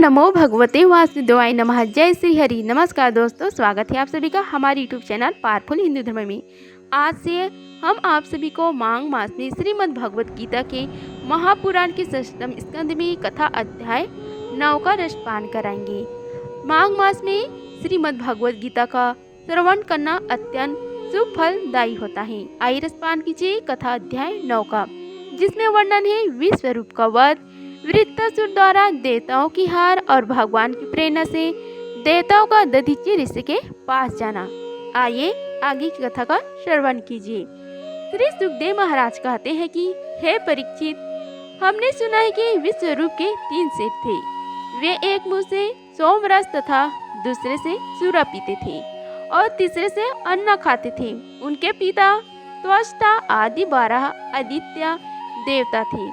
नमो भगवते वासुदेवाय नमः। जय श्री हरि। नमस्कार दोस्तों, स्वागत है आप सभी का हमारे यूट्यूब चैनल पावरफुल हिंदू धर्म में। आज से हम आप सभी को माघ मास में श्रीमद् भगवत गीता के महापुराण के 6वें स्कंद में कथा अध्याय 9 का रसपान कराएंगे। माघ मास में श्रीमद् भगवत गीता का श्रवण करना अत्यंत शुभ फलदायी होता है। आइए रसपान कीजिए कथा अध्याय 9 का, जिसमें वर्णन है विश्वरूप का वध, वृत्तासुर द्वारा देवताओं की हार और भगवान की प्रेरणा से देवताओं का दधीचि ऋषि के पास जाना। आइए आगे की कथा का श्रवण कीजिए। श्री सुखदेव महाराज कहते हैं कि हे परीक्षित, हमने सुना है कि विश्वरूप के 3 सिर थे। वे एक मुंह से सोमरस तथा दूसरे से सूरा पीते थे और तीसरे से अन्न खाते थे। उनके पिता त्वष्टा आदि 12 आदित्य देवता थे,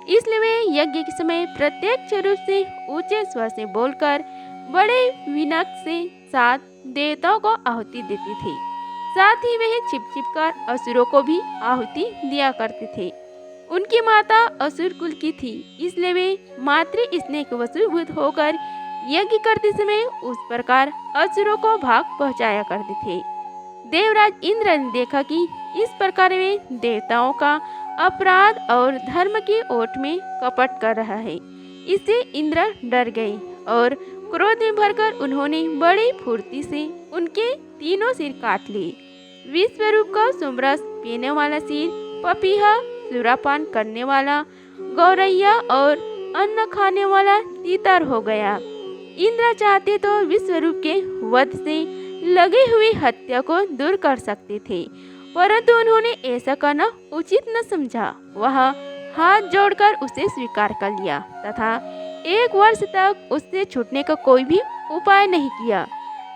इसलिए वे यज्ञ के समय प्रत्यक्ष रूप से ऊंचे स्वर से बोलकर बड़े विनय से 7 देवताओं को आहुति देते थे। साथ ही वे छिप छिप कर असुरों को भी आहुति दिया करते थे। उनकी माता असुर कुल की थी, इसलिए वे मातृ स्नेह के वशीभूत होकर यज्ञ करते समय उस प्रकार असुरों को भाग पहुंचाया करते थे। देवराज इंद्र ने देखा कि इस प्रकार वे देवताओं का अपराध और धर्म की ओट में कपट कर रहा है। इससे इंद्र डर गए और क्रोध में भरकर उन्होंने बड़ी फुर्ती से उनके 3 सिर काट लिए। विश्वरूप का सोमरस पीने वाला सिर पपीहा, सुरापान करने वाला गौरैया और अन्न खाने वाला तीतर हो गया। इंद्र चाहते तो विश्वरूप के वध से लगी हुई हत्या को दूर कर सकते थे, परंतु उन्होंने ऐसा करना उचित न समझा। वह हाथ जोड़कर उसे स्वीकार कर लिया तथा 1 वर्ष तक उससे छूटने का कोई भी उपाय नहीं किया।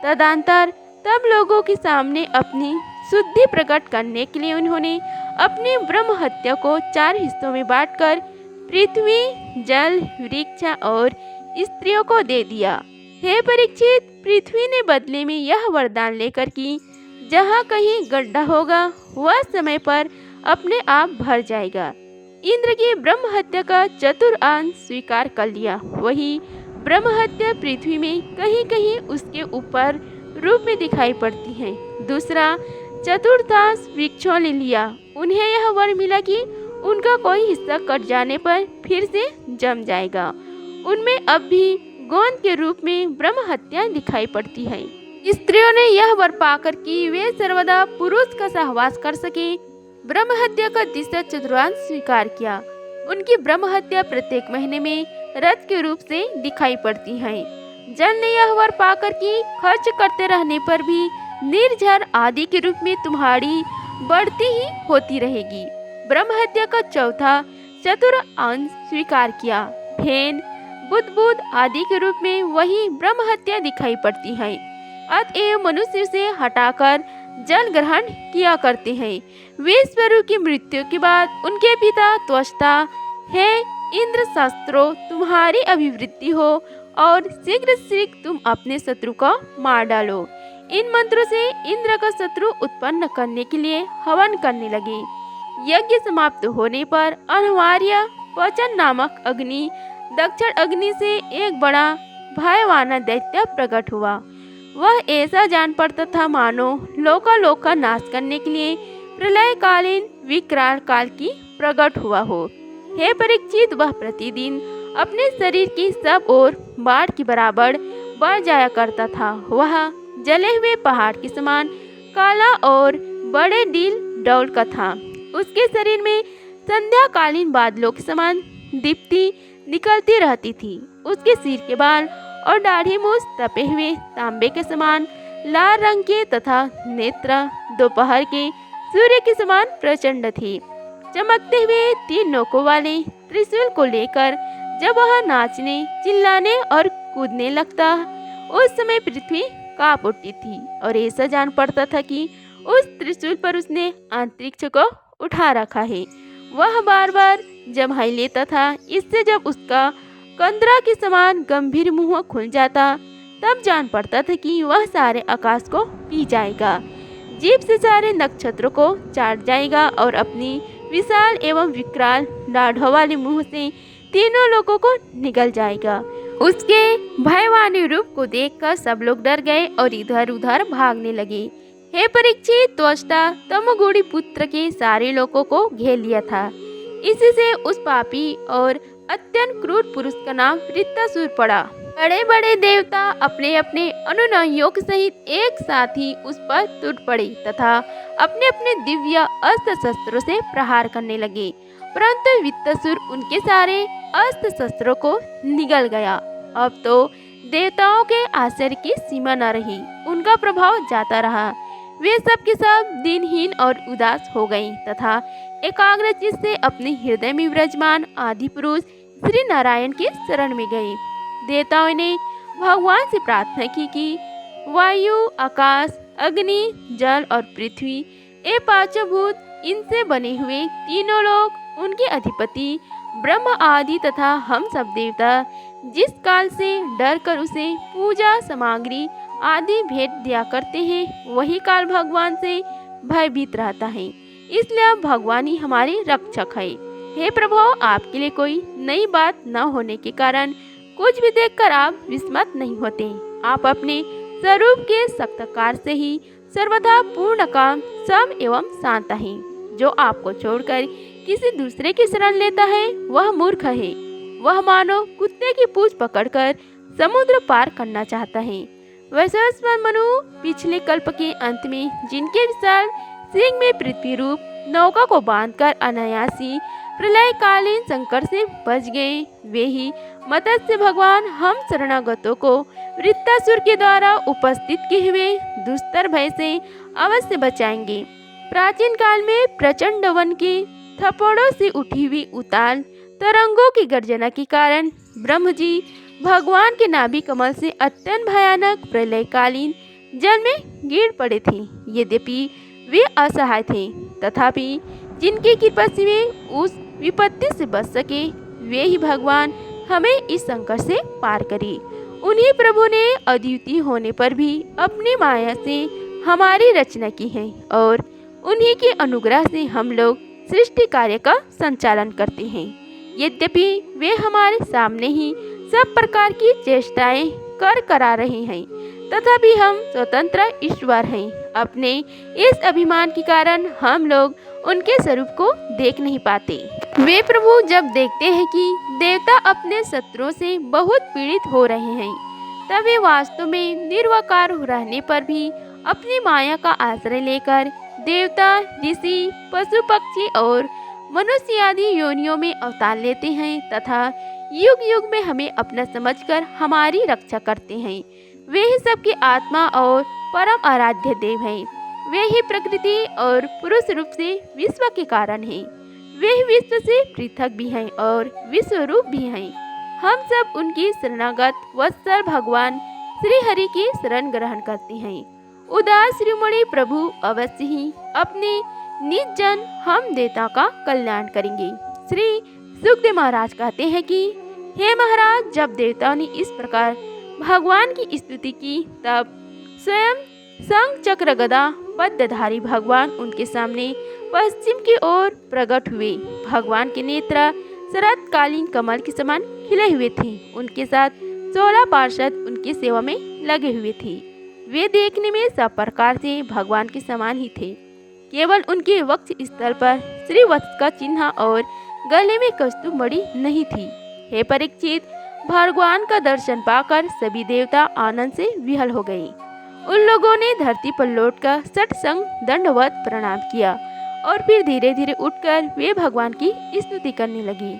तदंतर तब लोगों के सामने अपनी शुद्धि प्रकट करने के लिए उन्होंने अपनी ब्रह्म हत्या को 4 हिस्सों में बांटकर पृथ्वी, जल, वृक्ष और स्त्रियों को दे दिया। हे परीक्षित, पृथ्वी ने बदले में यह वरदान लेकर कि जहाँ कहीं गड्ढा होगा वह समय पर अपने आप भर जाएगा। इंद्र की ब्रह्म हत्या का चतुर्थ स्वीकार कर लिया। वही ब्रह्म हत्या पृथ्वी में कहीं कहीं उसके ऊपर रूप में दिखाई पड़ती है। दूसरा चतुर्थांश वृक्षों ने लिया। उन्हें यह वर मिला कि उनका कोई हिस्सा कट जाने पर फिर से जम जाएगा। उनमें अब भी गोंद के रूप में ब्रह्म हत्या दिखाई पड़ती है। स्त्रियों ने यह वर पाकर कि वे सर्वदा पुरुष का सहवास कर सके, ब्रह्म हत्या का तीसरा चतुर्थांश स्वीकार किया। उनकी ब्रह्म हत्या प्रत्येक महीने में रथ के रूप से दिखाई पड़ती है। जल ने यह वर पाकर कि खर्च करते रहने पर भी निर्झर आदि के रूप में तुम्हारी बढ़ती ही होती रहेगी। ब्रह्म हत्या का चौथा चतुर्थांश स्वीकार किया। फेन, बुद्ध आदि के रूप में वही ब्रह्म हत्या दिखाई पड़ती है। अतएव मनुष्य से हटाकर जल ग्रहण किया करते हैं। विश्वरूप की मृत्यु के बाद उनके पिता त्वष्टा, हे इंद्र, शस्त्रों तुम्हारी अभिवृद्धि हो और शीघ्र शीघ्र तुम अपने शत्रु को मार डालो। इन मंत्रों से इंद्र का शत्रु उत्पन्न करने के लिए हवन करने लगे। यज्ञ समाप्त होने पर अनिवार्य पचन नामक अग्नि, दक्षिण अग्नि से एक बड़ा भयवाना दैत्य प्रकट हुआ। वह ऐसा जान पड़ता था मानो लोकालोक का नाश करने के लिए प्रलयकालीन विकराल काल की प्रकट हुआ हो। हे परीक्षित, वह प्रतिदिन अपने शरीर की सब ओर बाढ़ की बराबर बढ़ जाया करता था। वह जले हुए पहाड़ के समान काला और बड़े डील डौल का था। उसके शरीर में संध्याकालीन बादलों के समान दीप्ति निकलती रहती थी। उसके सिर के बाल और दाढ़ी मूछ तपे हुए तांबे के समान लाल रंग के तथा नेत्र दोपहर के सूर्य के समान प्रचंड थे। चमकते हुए 3 नोकों वाले त्रिशूल को लेकर जब वह नाचने, चिल्लाने और कूदने लगता, उस समय पृथ्वी कांप उठती थी और ऐसा जान पड़ता था कि उस त्रिशूल पर उसने अंतरिक्ष को उठा रखा है। वह बार बार जम्हाई लेता था। इससे जब उसका कंदरा के समान गंभीर मुंह खुल जाता, तब जान पड़ता था कि वह सारे आकाश को पी जाएगा, जीभ से सारे नक्षत्रों को चाट जाएगा और अपनी विशाल एवं विकराल दाढ़ों वाले मुंह से तीनों लोगों को निगल जाएगा। उसके भयावह रूप को देखकर सब लोग डर गए और इधर उधर भागने लगे। हे परीक्षित, त्वष्टा तमोगुणी पुत्र के सारे लोगों को घेर लिया था। इसी से उस पापी और अत्यंत क्रूर पुरुष का नाम वृत्तासुर पड़ा। बड़े बड़े देवता अपने अपने अनुयायियों के सहित एक साथ ही उस पर टूट पड़े तथा अपने अपने दिव्य अस्त्र शस्त्रों से प्रहार करने लगे, परंतु वृत्तासुर उनके सारे अस्त्र शस्त्रों को निगल गया। अब तो देवताओं के आश्चर्य की सीमा न रही, उनका प्रभाव जाता रहा। वे सब के सब दिनहीन और उदास हो गए तथा एकाग्र चित्त से अपने हृदय में विराजमान आदि पुरुष श्री नारायण के शरण में गए। देवताओं ने भगवान से प्रार्थना की कि वायु, आकाश, अग्नि, जल और पृथ्वी, ये पांचों भूत, इनसे बने हुए तीनों लोग, उनके अधिपति ब्रह्म आदि तथा हम सब देवता जिस काल से डर कर उसे पूजा सामग्री आदि भेंट दिया करते हैं, वही काल भगवान से भयभीत रहता है। इसलिए अब भगवान ही हमारे रक्षक है। हे प्रभु, आपके लिए कोई नई बात न होने के कारण कुछ भी देखकर आप विस्मित नहीं होते। आप अपने स्वरूप के सत्कार से ही सर्वथा पूर्ण काम सम एवं शांत है। जो आपको छोड़कर किसी दूसरे की शरण लेता है वह मूर्ख है। वह मानो कुत्ते की पूंछ पकड़कर समुद्र पार करना चाहता है। वैश्वानर मनु पिछले कल्प के अंत में जिनके विशाल सिंह में पृथ्वी रूप नौका को बांधकर अनायासी प्रलयकालीन संकट से बच गए, वे ही मत्स्य भगवान हम शरणागतों को वृत्तासुर के द्वारा उपस्थित किए हुए दुस्तर भय से अवश्य बचाएंगे। प्राचीन काल में प्रचंड वन के थप्पड़ों से उठी हुई उताल तरंगों की गर्जना के कारण ब्रह्म जी भगवान के नाभि कमल से अत्यंत भयानक प्रलयकालीन जल में गिर पड़े थे। यद्यपि वे असहाय थे, तथापि जिनकी कृपा से वे उस विपत्ति से बच सके, वे ही भगवान हमें इस संकट से पार करे। उन्हीं प्रभु ने अद्वितीय होने पर भी अपनी माया से हमारी रचना की है और उन्हीं के अनुग्रह से हम लोग सृष्टि कार्य का संचालन करते हैं। यद्यपि वे हमारे सामने ही सब प्रकार की चेष्टाएं कर करा रहे हैं, तथापि हम स्वतंत्र ईश्वर हैं। अपने इस अभिमान के कारण हम लोग उनके स्वरूप को देख नहीं पाते। वे प्रभु जब देखते हैं कि देवता अपने शत्रुओं से बहुत पीड़ित हो रहे हैं, तब वे वास्तव में निर्विकार रहने पर भी अपनी माया का आश्रय लेकर देवता, ऋषि, पशु, पक्षी और मनुष्य आदि योनियों में अवतार लेते हैं तथा युग युग में हमें अपना समझकर हमारी रक्षा करते हैं। वे ही सबकी आत्मा और परम आराध्य देव हैं। वे ही प्रकृति और पुरुष रूप से विश्व के कारण हैं। वे ही विश्व से पृथक भी हैं और विश्व रूप भी हैं। हम सब उनकी शरणागत वत्सल भगवान श्री हरि की शरण ग्रहण करते हैं। उदार श्रीमणि प्रभु अवश्य ही अपने निज जन हम देवता का कल्याण करेंगे। श्री सुखदेव महाराज कहते हैं कि हे महाराज, जब देवताओं ने इस प्रकार भगवान की स्तुति की, तब स्वयं शंख चक्र गदा पद्मधारी भगवान उनके सामने पश्चिम की ओर प्रकट हुए। भगवान के नेत्र शरतकालीन कमल के समान खिले हुए थे। उनके साथ 16 पार्षद उनकी सेवा में लगे हुए थे। वे देखने में सब प्रकार से भगवान के समान ही थे। केवल उनके वक्ष स्थल पर श्रीवत्स का चिन्ह और गले में कस्तूर मणि नहीं थी। हे परीक्षित, भगवान का दर्शन पाकर सभी देवता आनंद से विहल हो गए। उन लोगों ने धरती पर लौटकर सठ संग दंडवत प्रणाम किया और फिर धीरे धीरे उठकर वे भगवान की स्तुति करने लगे।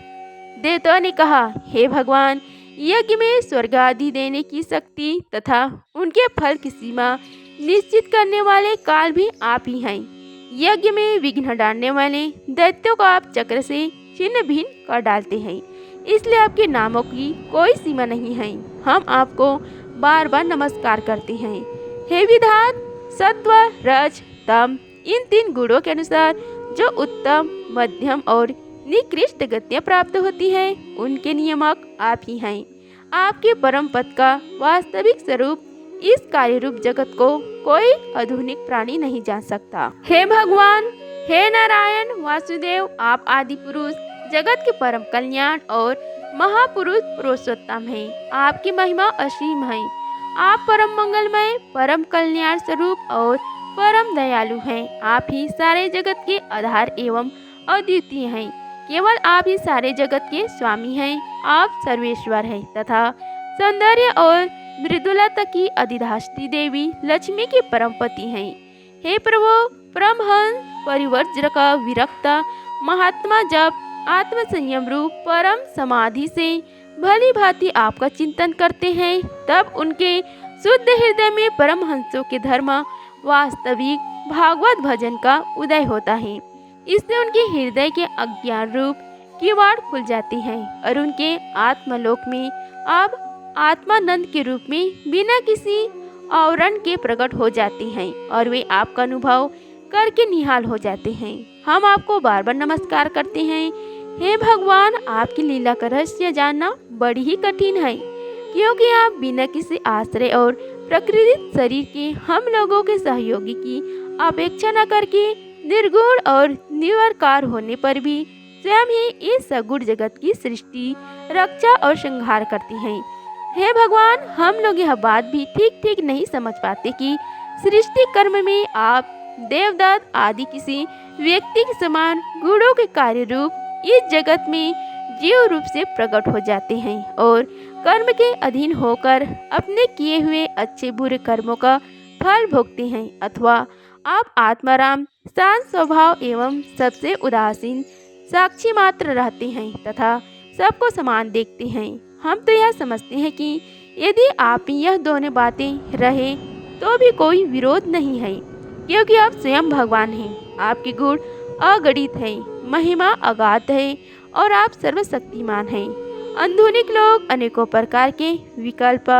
देवताओं ने कहा, हे भगवान, यज्ञ में स्वर्ग आदि देने की शक्ति तथा उनके फल की सीमा निश्चित करने वाले काल भी आप ही हैं। यज्ञ में विघ्न डालने वाले दैत्यों को आप चक्र से छिन्न भिन्न कर डालते हैं, इसलिए आपके नामों की कोई सीमा नहीं है। हम आपको बार बार नमस्कार करते हैं। हे विधात, सत्व, रज, तम, इन 3 गुणों के अनुसार जो उत्तम, मध्यम और निकृष्ट गतियाँ प्राप्त होती हैं, उनके नियामक आप ही हैं। आपके परम पद का वास्तविक स्वरूप इस कार्य रूप जगत को कोई आधुनिक प्राणी नहीं जान सकता। हे भगवान, हे नारायण वासुदेव, आप आदि पुरुष, जगत के परम कल्याण और महापुरुष पुरुषोत्तम है, आपकी महिमा असीम है। आप परम मंगलमय, परम कल्याण स्वरूप और परम दयालु हैं। आप ही सारे जगत के आधार एवं अद्वितीय हैं। केवल आप ही सारे जगत के स्वामी हैं। आप सर्वेश्वर हैं तथा सौंदर्य और मृदुलता की अधिष्ठात्री देवी लक्ष्मी की परमपति हैं। हे प्रभु, परमहंस परिव्रजक का विरक्त महात्मा जब आत्म संयम रूप परम समाधि से भली भांति आपका चिंतन करते हैं, तब उनके शुद्ध हृदय में परमहंसों के धर्म वास्तविक भागवत भजन का उदय होता है। इससे उनके हृदय के अज्ञान रूप किवाड़ खुल जाते हैं और उनके आत्मलोक में आप आत्मानंद के रूप में बिना किसी आवरण के प्रकट हो जाते हैं और वे आपका अनुभव करके निहाल हो जाते हैं। हम आपको बार बार नमस्कार करते हैं। हे भगवान, आपकी लीला का रहस्य जानना बड़ी ही कठिन है, क्योंकि आप बिना किसी आश्रय और प्रकृति शरीर के हम लोगों के सहयोगी की अपेक्षा न करके निर्गुण और निराकार होने पर भी स्वयं ही इस सगुण जगत की सृष्टि, रक्षा और संहार करती हैं। हे भगवान, हम लोग यह बात भी ठीक ठीक नहीं समझ पाते कि सृष्टि कर्म में आप देवदत्त आदि किसी व्यक्ति के समान गुणों के कार्य रूप इस जगत में जीव रूप से प्रकट हो जाते हैं और कर्म के अधीन होकर अपने किए हुए अच्छे बुरे कर्मों का फल भोगते हैं, अथवा आप आत्माराम, शांत स्वभाव एवं सबसे उदासीन साक्षी मात्र रहते हैं तथा सबको समान देखते हैं। हम तो यह समझते हैं कि यदि आप यह दोनों बातें रहे तो भी कोई विरोध नहीं है, क्योंकि आप स्वयं भगवान हैं। आपके गुण अगणित है, महिमा अगाध है और आप सर्वशक्तिमान हैं। आधुनिक लोग अनेकों प्रकार के विकल्प,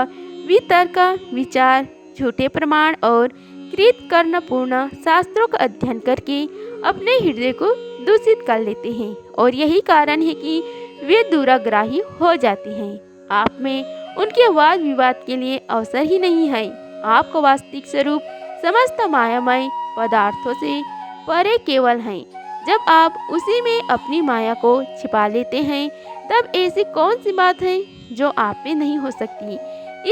वितर्क, विचार, झूठे प्रमाण और कृतकर्णपूर्ण शास्त्रों का अध्ययन करके अपने हृदय को दूषित कर लेते हैं और यही कारण है कि वे दूराग्राही हो जाते हैं। आप में उनके वाद विवाद के लिए अवसर ही नहीं है। आपका वास्तविक स्वरूप समस्त मायामय पदार्थों से परे केवल हैं। जब आप उसी में अपनी माया को छिपा लेते हैं, तब ऐसी कौन सी बात है जो आप में नहीं हो सकती।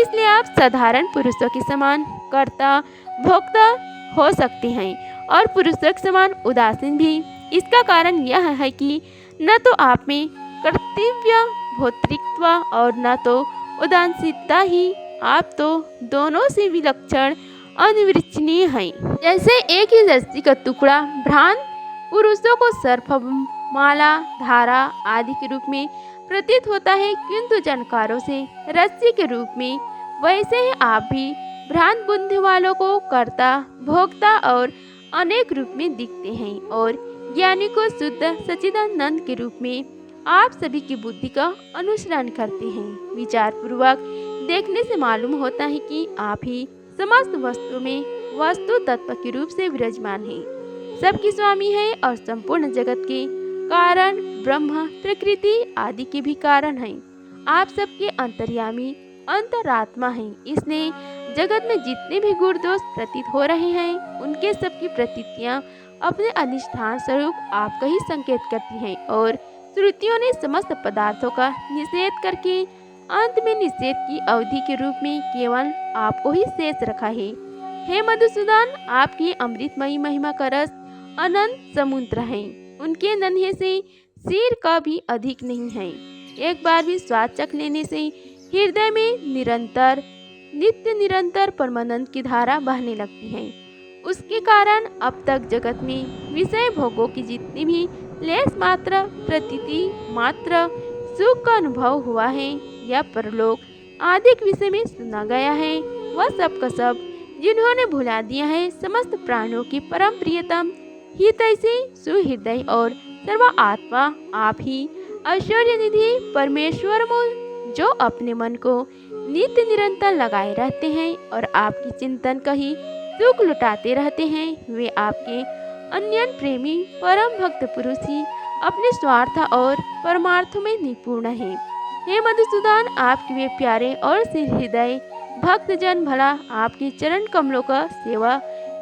इसलिए आप साधारण पुरुषों के समान कर्ता भोक्ता हो सकते हैं और पुरुषों के समान उदासीन भी। इसका कारण यह है कि न तो आप में कर्तव्य भोक्तृत्व और न तो उदासीनता ही, आप तो दोनों से विलक्षण अनिर्वचनीय हैं। जैसे एक ही रस्सी का टुकड़ा भ्रांत पुरुषों को सर्प, माला, धारा आदि के रूप में प्रतीत होता है, किंतु जानकारों से रस्सी के रूप में, वैसे ही आप भी भ्रांत बुद्धि वालों को कर्ता भोक्ता और अनेक रूप में दिखते हैं और ज्ञानी को शुद्ध सच्चिदानंद के रूप में आप सभी की बुद्धि का अनुसरण करते हैं। विचार पूर्वक देखने से मालूम होता है कि आप ही समस्त वस्तु में वस्तु तत्व के रूप से विराजमान हैं, सबकी स्वामी है और संपूर्ण जगत के कारण ब्रह्म, प्रकृति आदि के भी कारण हैं। आप सबके अंतर्यामी अंतरात्मा हैं। इसलिए जगत में जितने भी गुण दोष प्रतीत हो रहे हैं, उनके सबकी प्रतीतियां अपने अधिष्ठान स्वरूप आपका ही संकेत करती हैं और श्रुतियों ने समस्त पदार्थों का निषेध करके अंत में निषेध की अवधि के रूप में केवल आपको ही शेष रखा है। हे मधुसूदन, आपकी अमृतमयी महिमा का रस अनंत समुद्र है। उनके नन्हे से सिर का भी अधिक नहीं है। एक बार भी स्वाद चख लेने से हृदय में नित्य निरंतर परमानंद की धारा बहने लगती है। उसके कारण अब तक जगत में विषय भोगों की जितनी भी लेस मात्र प्रतीति मात्र सुख का अनुभव हुआ है या परलोक आदि के विषय में सुना गया है, वह सब का सब जिन्होंने भुला दिया है समस्त प्राणियों की परम प्रियतम हितैषी सुहृदय और सर्व आत्मा आप ही ऐश्वर्य निधि परमेश्वर मूल, जो अपने मन को नित्य निरंतर लगाए रहते हैं और आपकी चिंतन का ही सुख लुटाते रहते हैं। वे आपके अन्य प्रेमी परम भक्त पुरुष ही अपने स्वार्थ और परमार्थों में निपुण हैं। हे मधुसूदन, आपके वे प्यारे और हृदय भक्त जन भला आपके चरण कमलों का सेवा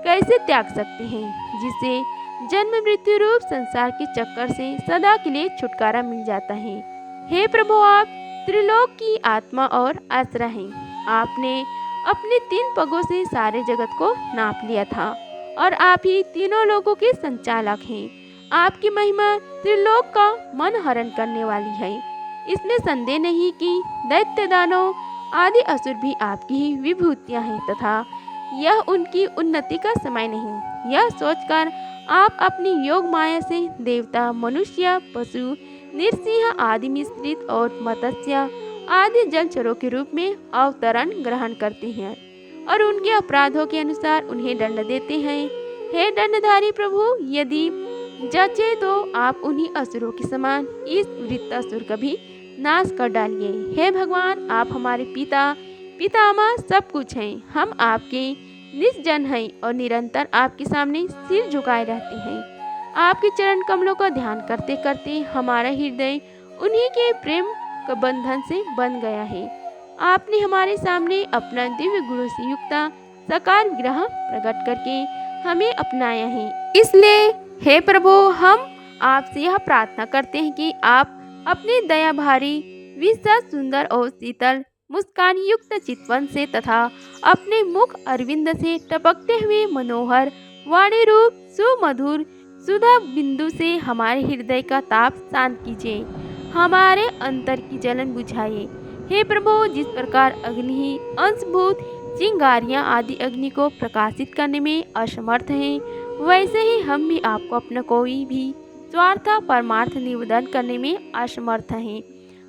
कैसे त्याग सकते हैं, जिससे जन्म मृत्यु रूप संसार के चक्कर से सदा के लिए छुटकारा मिल जाता है। हे प्रभु, आप त्रिलोक की आत्मा और आश्रय हैं। आपने अपने 3 पगों से सारे जगत को नाप लिया था और आप ही तीनों लोगों के संचालक हैं। आपकी महिमा त्रिलोक का मन हरण करने वाली है। इसमें संदेह नहीं कि दैत्य दानव आदि असुर भी आपकी ही विभूतियां हैं तथा यह उनकी उन्नति का समय नहीं। यह सोचकर आप अपनी योग माया से देवता, मनुष्य, पशु, नृसिंह आदि मिश्रित और मत्स्य आदि जलचरों के रूप में अवतरण ग्रहण करते हैं और उनके अपराधों के अनुसार उन्हें दंड देते हैं। हे दंडधारी प्रभु, यदि जचे तो आप उन्हीं असुरों के समान इस वृत्तासुर का भी नाश कर डालिए। हे भगवान, आप हमारे पिता, पितामह सब कुछ हैं। हम आपके निजजन हैं और निरंतर आपके सामने सिर झुकाए रहते हैं। आपके चरण कमलों का ध्यान करते करते हमारा हृदय उन्हीं के प्रेम के बंधन से बंध गया है। आपने हमारे सामने अपना दिव्य गुणों से युक्त साकार विग्रह प्रकट करके हमें अपनाया है। इसलिए हे प्रभु, हम आपसे यह प्रार्थना करते हैं कि आप अपने दया भारी, विशाल, सुंदर और शीतल मुस्कान युक्त चितवन से तथा अपने मुख अरविंद से टपकते हुए मनोहर वाणी रूप सुमधुर सुधा बिंदु से हमारे हृदय का ताप शांत कीजिए, हमारे अंतर की जलन बुझाइए। हे प्रभु, जिस प्रकार अग्नि अंशभूत चिंगारियां आदि अग्नि को प्रकाशित करने में असमर्थ हैं, वैसे ही हम भी आपको अपना कोई भी स्वार्थ परमार्थ निवेदन करने में असमर्थ हैं।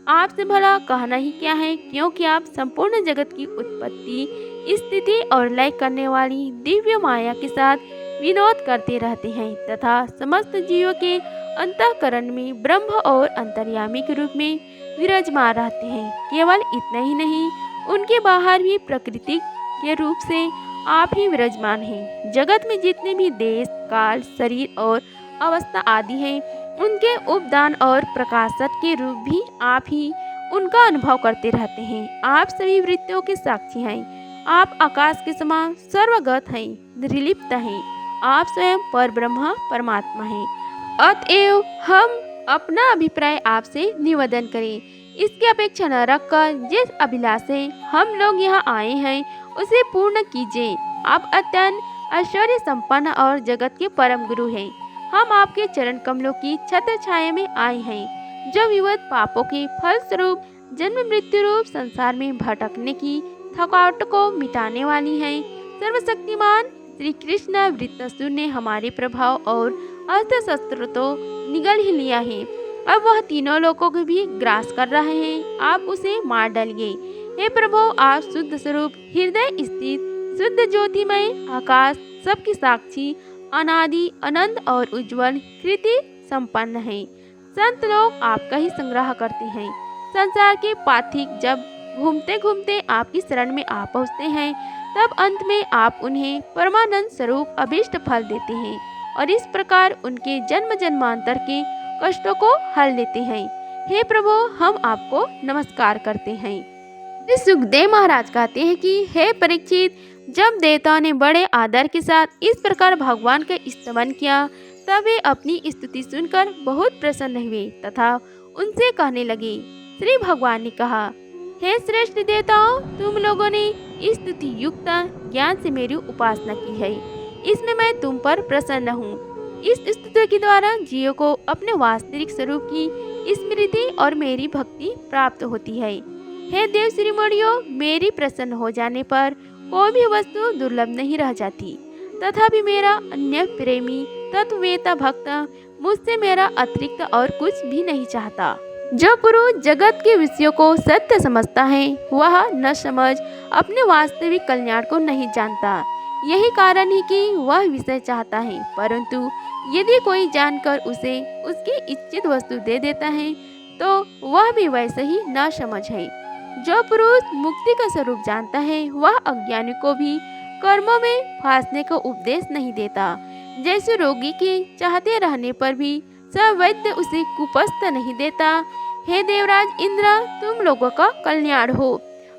आपसे भला कहना ही क्या है, क्योंकि आप संपूर्ण जगत की उत्पत्ति, स्थिति और लय करने वाली दिव्य माया के साथ विनोद करते रहते हैं तथा समस्त जीवों के अंतःकरण में ब्रह्म और अंतर्यामी के रूप में विराजमान रहते हैं। केवल इतना ही नहीं, उनके बाहर भी प्रकृति के रूप से आप ही विराजमान हैं। जगत में जितने भी देश, काल, शरीर और अवस्था आदि हैं, उनके उपदान और प्रकाशक के रूप भी आप ही उनका अनुभव करते रहते हैं। आप सभी वृत्तियों के साक्षी हैं। आप आकाश के समान सर्वगत हैं, निर्लिप्त हैं। आप स्वयं पर ब्रह्म परमात्मा हैं। अतएव हम अपना अभिप्राय आपसे निवेदन करें, इसकी अपेक्षा न रखकर जिस अभिलाष से हम लोग यहाँ आए हैं उसे पूर्ण कीजिए। आप अत्यंत ऐश्वर्य संपन्न और जगत के परम गुरु हैं। हम आपके चरण कमलों की छत्र छाया में आए हैं, जो विविध पापों के फलस्वरूप जन्म मृत्यु रूप संसार में भटकने की थकावट को मिटाने वाली है। सर्वशक्तिमान श्री कृष्ण वृत्तासुर ने हमारे प्रभाव और अस्त्र शस्त्र तो निगल ही लिया है, अब वह तीनों लोगों को भी ग्रास कर रहे हैं। आप उसे मार डालिए। हे प्रभु, आप शुद्ध स्वरूप, हृदय स्थित शुद्ध ज्योतिमय, आकाश सबकी साक्षी, अनादि अनंत और उज्जवल कृति संपन्न है। संत लोग आपका ही संग्रह करते हैं। संसार के पाथिक जब घूमते घूमते आपकी शरण में आ पहुँचते हैं, तब अंत में आप उन्हें परमानंद स्वरूप अभीष्ट फल देते हैं और इस प्रकार उनके जन्म जन्मांतर के कष्टों को हल लेते हैं। हे प्रभु, हम आपको नमस्कार करते हैं। सुखदेव महाराज कहते हैं कि हे परीक्षित, जब देवताओं ने बड़े आदर के साथ इस प्रकार भगवान का स्तवन किया, तब वे अपनी स्तुति सुनकर बहुत प्रसन्न हुए तथा उनसे कहने लगे। श्री भगवान ने कहा, हे श्रेष्ठ देवताओं, तुम लोगों ने स्तुति युक्त ज्ञान से मेरी उपासना की है, इसमें मैं तुम पर प्रसन्न हूँ। इस स्तुति के द्वारा जीव को अपने वास्तविक स्वरूप की स्मृति और मेरी भक्ति प्राप्त होती है। हे देव श्रीमणियों, मेरी प्रसन्न हो जाने पर कोई भी वस्तु दुर्लभ नहीं रह जाती, तथापि मेरा अन्य प्रेमी तत्ववेता भक्त मुझसे मेरा अतिरिक्त और कुछ भी नहीं चाहता। जो पुरुष जगत के विषयों को सत्य समझता है, वह न समझ अपने वास्तविक कल्याण को नहीं जानता। यही कारण है कि वह विषय चाहता है, परंतु यदि कोई जानकर उसे उसकी इच्छित वस्तु दे देता है, तो वह भी वैसे ही न समझ है। जो पुरुष मुक्ति का स्वरूप जानता है, वह अज्ञानी को भी कर्मों में फांसने का उपदेश नहीं देता। जैसे रोगी के चाहते रहने पर भी सब वैद्य उसे कुपस्थ नहीं देता। हे देवराज इंद्र, तुम लोगों का कल्याण हो,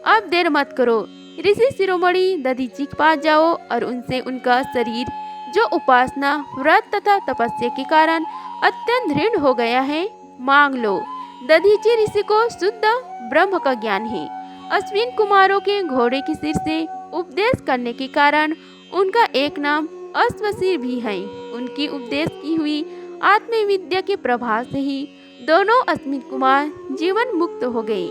अब देर मत करो। ऋषि शिरोमणि दधीची के पास जाओ और उनसे उनका शरीर, जो उपासना, व्रत तथा तपस्या के कारण अत्यंत दृढ़ हो गया है, मांग लो। दधीची ऋषि को शुद्ध ब्रह्म का ज्ञान है। अश्विन कुमारों के घोड़े के सिर से उपदेश करने के कारण उनका एक नाम अश्वशिर भी है। उनकी उपदेश की हुई आत्मविद्या के प्रभाव से ही दोनों अश्विन कुमार जीवन मुक्त हो गए।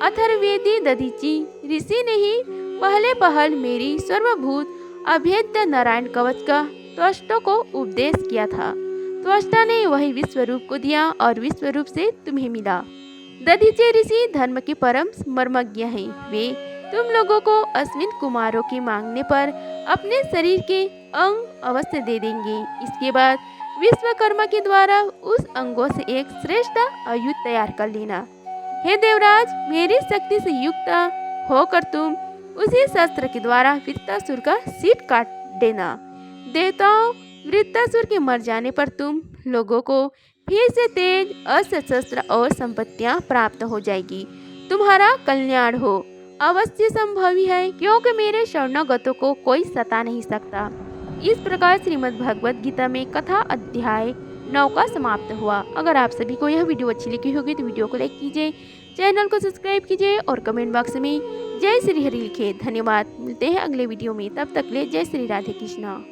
अथर्ववेदी दधीची ऋषि ने ही पहले पहल मेरी सर्वभूत अभेद्य नारायण कवच का त्वष्टा को उपदेश किया था। त्वष्टा ने वही विश्व रूप को दिया और विश्व रूप से तुम्हें मिला। दधीची ऋषि धर्म के परम मर्मज्ञ हैं। वे तुम लोगों को अश्विन कुमारों के मांगने पर अपने शरीर के अंग अवश्य दे देंगे। इसके बाद विश्वकर्मा के द्वारा उस अंगों से एक श्रेष्ठ आयुध तैयार कर लेना। हे देवराज, मेरी शक्ति से युक्त होकर तुम उसी शस्त्र के द्वारा वृत्तासुर का सिर काट देना। देवताओं, वृत्तासुर के मर जाने पर तुम लोगों को फिर से तेज, अस्त्र शस्त्र और संपत्तियां प्राप्त हो जाएगी। तुम्हारा कल्याण हो अवश्य संभव है, क्योंकि मेरे शरणागतों को कोई सता नहीं सकता। इस प्रकार श्रीमद् भगवत गीता में कथा अध्याय 9 का समाप्त हुआ। अगर आप सभी को यह वीडियो अच्छी लगी होगी तो वीडियो को लाइक कीजिए, चैनल को सब्सक्राइब कीजिए और कमेंट बॉक्स में जय श्री हरि लिखिए। धन्यवाद। मिलते हैं अगले वीडियो में, तब तक ले जय श्री राधे कृष्णा।